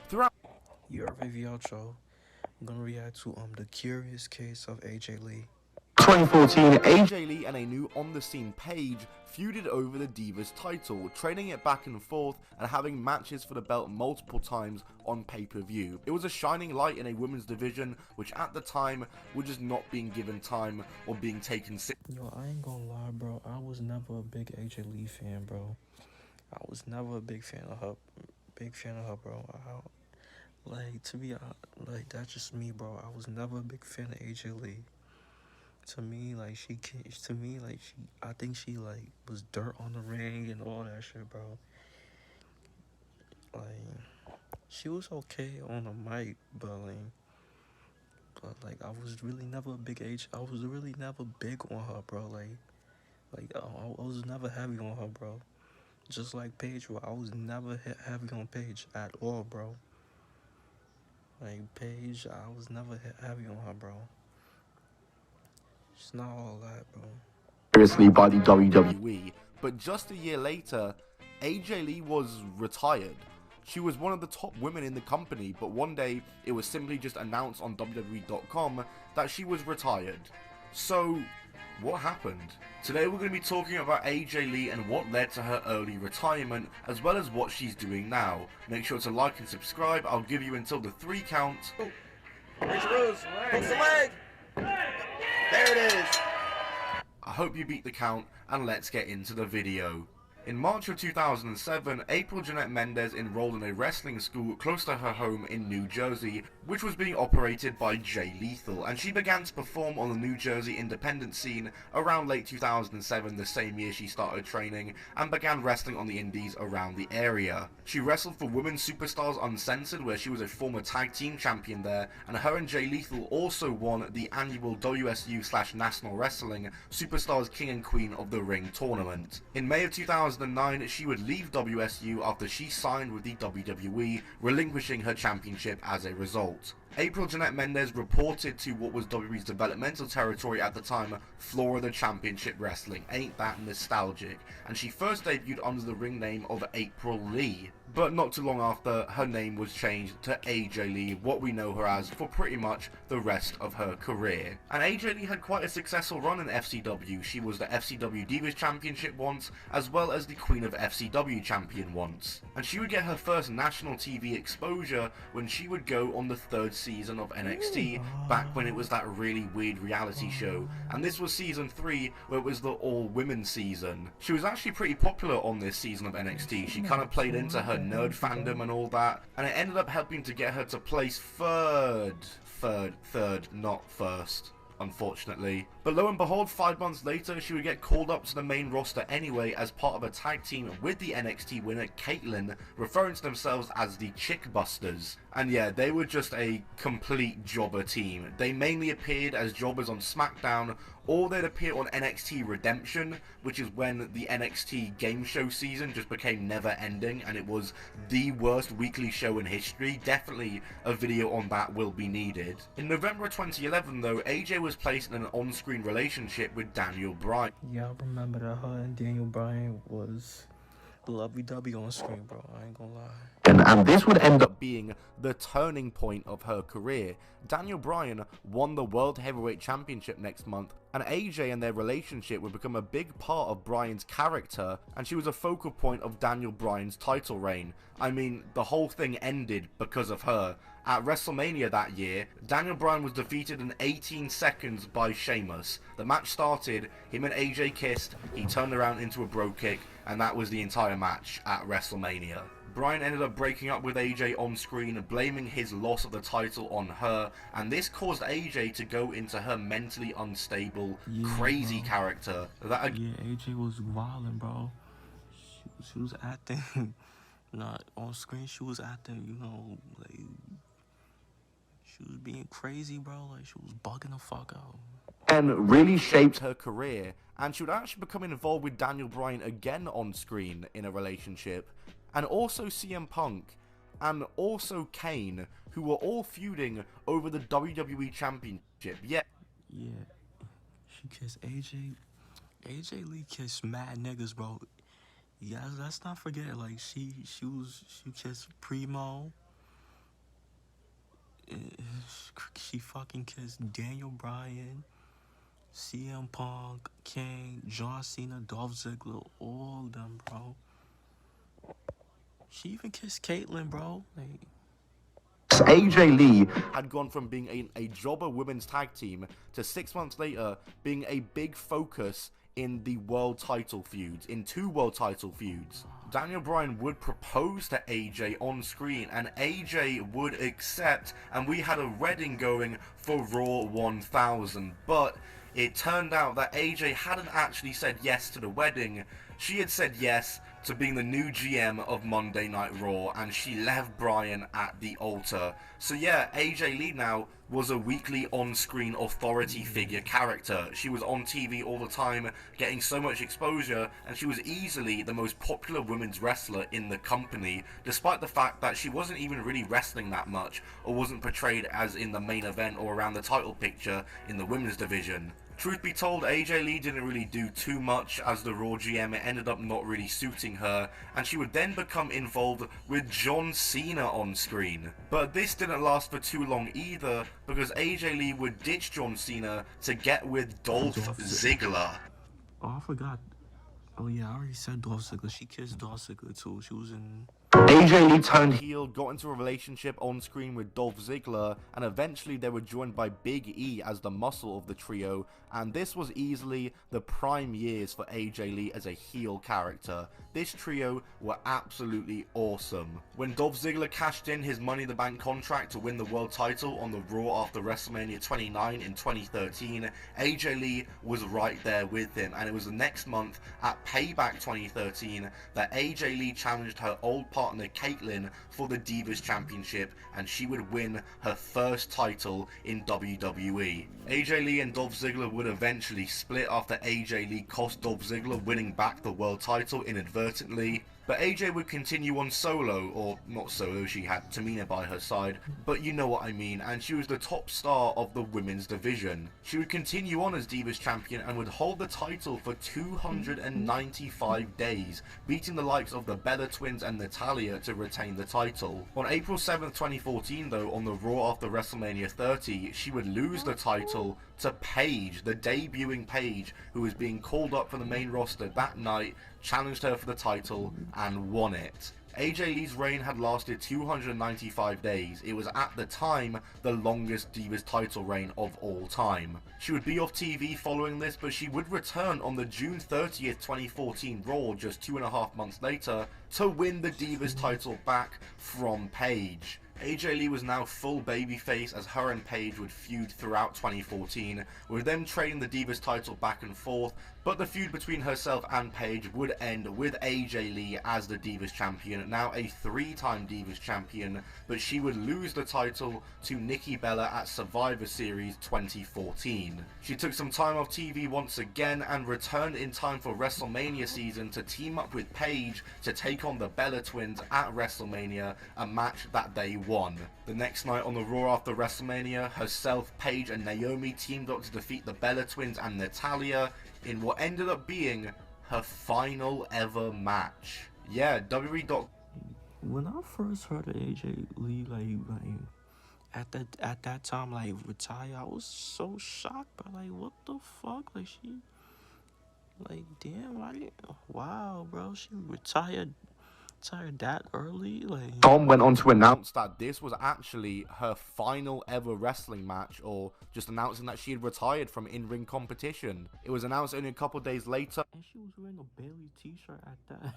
Throughout Your Vivi Show. I'm gonna react to The Curious Case of AJ Lee. 2014, AJ Lee and a new on-the-scene Paige feuded over the Divas title, trading it back and forth and having matches for the belt multiple times on pay-per-view. It was a shining light in a women's division, which at the time were just not being given time or being taken seriously. Yo, I ain't gonna lie, bro. I was never a big AJ Lee fan, bro. I was never a big fan of her. Big fan of her, bro. Like, to be like, that's just me, bro. I was never a big fan of AJ Lee. To me, like, I think she, like, was dirt on the ring and all that shit, bro. Like, she was okay on the mic, but I was really never a big I was really never big on her, bro. I was never heavy on her, bro. Just like Paige, bro. I was never heavy on Paige at all, bro. Like, Paige, I was never heavy on her, bro. It's not all that, bro. Seriously by the WWE, but just a year later, AJ Lee was retired. She was one of the top women in the company, but one day it was simply just announced on WWE.com that she was retired. So, what happened? Today we're going to be talking about AJ Lee and what led to her early retirement, as well as what she's doing now. Make sure to like and subscribe. I'll give you until the 3 count. Reach the roots. Hooks the leg. There it is. I hope you beat the count, and let's get into the video. In March of 2007, April Jeanette Mendez enrolled in a wrestling school close to her home in New Jersey, which was being operated by Jay Lethal, and she began to perform on the New Jersey independent scene around late 2007, the same year she started training, and began wrestling on the indies around the area. She wrestled for Women's Superstars Uncensored, where she was a former tag team champion there, and her and Jay Lethal also won the annual WSU/National Wrestling Superstars King and Queen of the Ring tournament. In May of 2009, she would leave WSU after she signed with the WWE, relinquishing her championship as a result. April Jeanette Mendez reported to what was WWE's developmental territory at the time, Florida Championship Wrestling. Ain't that nostalgic? And she first debuted under the ring name of April Lee. But not too long after, her name was changed to AJ Lee, what we know her as for pretty much the rest of her career. And AJ Lee had quite a successful run in FCW. She was the FCW Divas Championship once, as well as the Queen of FCW Champion once. And she would get her first national TV exposure when she would go on the 3rd season of NXT, back when it was that really weird reality show. And this was season 3, where it was the all-women season. She was actually pretty popular on this season of NXT. She kind of played into her nerd fandom and all that, and it ended up helping to get her to place third, not first, unfortunately. But lo and behold, 5 months later, she would get called up to the main roster anyway as part of a tag team with the NXT winner Caitlyn, referring to themselves as the Chick Busters. And yeah, they were just a complete jobber team. They mainly appeared as jobbers on SmackDown, or they'd appear on NXT Redemption, which is when the NXT game show season just became never ending, and it was the worst weekly show in history. Definitely a video on that will be needed. In November 2011 though, AJ was placed in an on-screen relationship with Daniel Bryan. Yeah, I remember that her and Daniel Bryan was lovey-dovey on screen, bro. I ain't gonna lie. And this would end up being the turning point of her career. Daniel Bryan won the World Heavyweight Championship next month, and AJ and their relationship would become a big part of Bryan's character, and she was a focal point of Daniel Bryan's title reign. I mean, the whole thing ended because of her. At WrestleMania that year, Daniel Bryan was defeated in 18 seconds by Sheamus. The match started, him and AJ kissed, he turned around into a bro kick, and that was the entire match at WrestleMania. Bryan ended up breaking up with AJ on screen, blaming his loss of the title on her, and this caused AJ to go into her mentally unstable, crazy character. Yeah, AJ was wildin', bro. She was acting, not on screen, she was acting, like, she was being crazy, bro. Like, she was bugging the fuck out. And really shaped her career, and she would actually become involved with Daniel Bryan again on screen in a relationship, and also CM Punk, and also Kane, who were all feuding over the WWE Championship. Yeah, she kissed AJ. AJ Lee kissed mad niggas, bro. Yeah, let's not forget, like, she kissed Primo. She fucking kissed Daniel Bryan, CM Punk, Kane, John Cena, Dolph Ziggler, all of them, bro. She even kissed Caitlyn, bro. Like, AJ Lee had gone from being a jobber women's tag team to 6 months later being a big focus in the world title feuds, in 2 world title feuds. Daniel Bryan would propose to AJ on screen and AJ would accept, and we had a wedding going for Raw 1000, but it turned out that AJ hadn't actually said yes to the wedding. She had said yes to being the new GM of Monday Night Raw, and she left Bryan at the altar. So yeah, AJ Lee now was a weekly on-screen authority figure character. She was on TV all the time, getting so much exposure, and she was easily the most popular women's wrestler in the company, despite the fact that she wasn't even really wrestling that much, or wasn't portrayed as in the main event or around the title picture in the women's division. Truth be told, AJ Lee didn't really do too much as the Raw GM. It ended up not really suiting her, and she would then become involved with John Cena on screen. But this didn't last for too long either, because AJ Lee would ditch John Cena to get with Dolph Ziggler. oh, I forgot. Oh yeah, I already said Dolph Ziggler. She kissed Dolph Ziggler too. She was in... AJ Lee turned heel, got into a relationship on screen with Dolph Ziggler, and eventually they were joined by Big E as the muscle of the trio, and this was easily the prime years for AJ Lee as a heel character. This trio were absolutely awesome. When Dolph Ziggler cashed in his Money in the Bank contract to win the world title on the Raw after WrestleMania 29 in 2013, AJ Lee was right there with him, and it was the next month at Payback 2013 that AJ Lee challenged her old partner Caitlyn for the Divas Championship, and she would win her first title in WWE. AJ Lee and Dolph Ziggler would eventually split after AJ Lee cost Dolph Ziggler winning back the world title inadvertently. But AJ would continue on solo, or not solo, she had Tamina by her side, but you know what I mean, and she was the top star of the women's division. She would continue on as Divas Champion and would hold the title for 295 days, beating the likes of the Bella Twins and Natalya to retain the title. On April 7th, 2014 though, on the Raw after WrestleMania 30, she would lose the title to Paige, the debuting Paige, who was being called up for the main roster that night, challenged her for the title, and won it. AJ Lee's reign had lasted 295 days. It was at the time the longest Divas title reign of all time. She would be off TV following this, but she would return on the June 30th, 2014 Raw just 2.5 months later to win the Divas title back from Paige. AJ Lee was now full babyface as her and Paige would feud throughout 2014, with them trading the Divas title back and forth, but the feud between herself and Paige would end with AJ Lee as the Divas champion, now a 3-time Divas champion, but she would lose the title to Nikki Bella at Survivor Series 2014. She took some time off TV once again and returned in time for WrestleMania season to team up with Paige to take on the Bella Twins at WrestleMania, a match that they won. The next night on the Raw after WrestleMania, herself, Paige and Naomi teamed up to defeat the Bella Twins and Natalya in what ended up being her final ever match. Yeah, WWE. When I first heard of AJ Lee, at that time, retire, I was so shocked. But what the fuck? She, damn, wow, bro, she retired that early. Tom went on to announce that this was actually her final ever wrestling match, or just announcing that she had retired from in-ring competition. It was announced only a couple days later, and she was wearing a Bayley t-shirt at that.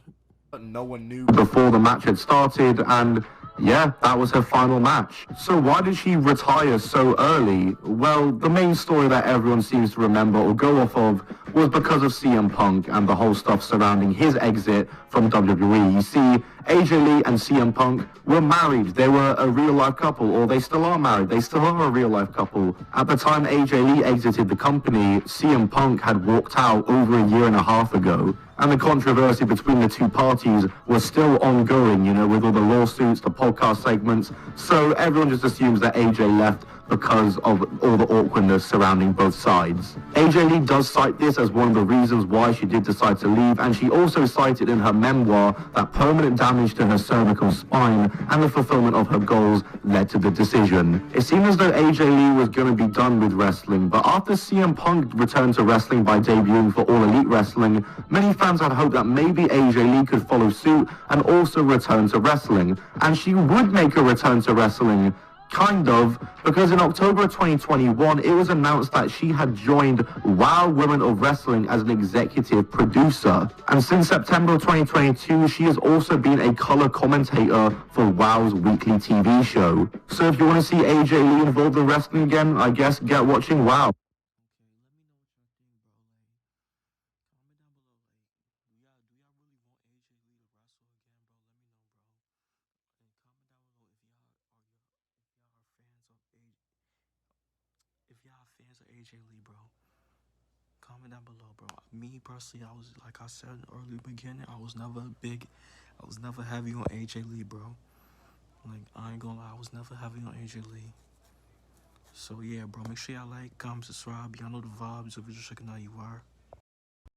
But no one knew before the match had started, and yeah, that was her final match. So why did she retire so early? Well, the main story that everyone seems to remember or go off of was because of CM Punk and the whole stuff surrounding his exit from WWE. You see, AJ Lee and CM Punk were married. They were a real-life couple, or they still are married. They still are a real-life couple. At the time AJ Lee exited the company, CM Punk had walked out over a year and a half ago. And the controversy between the two parties was still ongoing, with all the lawsuits, the podcast segments. So everyone just assumes that AJ left because of all the awkwardness surrounding both sides. AJ Lee does cite this as one of the reasons why she did decide to leave, and she also cited in her memoir that permanent damage to her cervical spine and the fulfillment of her goals led to the decision. It seemed as though AJ Lee was going to be done with wrestling, but after CM Punk returned to wrestling by debuting for All Elite Wrestling, many fans had hoped that maybe AJ Lee could follow suit and also return to wrestling. And she would make a return to wrestling, kind of, because in October 2021, it was announced that she had joined WOW Women of Wrestling as an executive producer. And since September 2022, she has also been a color commentator for WOW's weekly TV show. So if you want to see AJ Lee involved in wrestling again, I guess get watching WOW. If y'all fans of AJ Lee, bro, comment down below, bro. Me personally, I was, like I said in the early beginning, I was never heavy on AJ Lee, bro. Like, I ain't gonna lie, I was never heavy on AJ Lee. So yeah, bro, make sure y'all like, comment, subscribe. Y'all know the vibes. If you're just checking out, you are.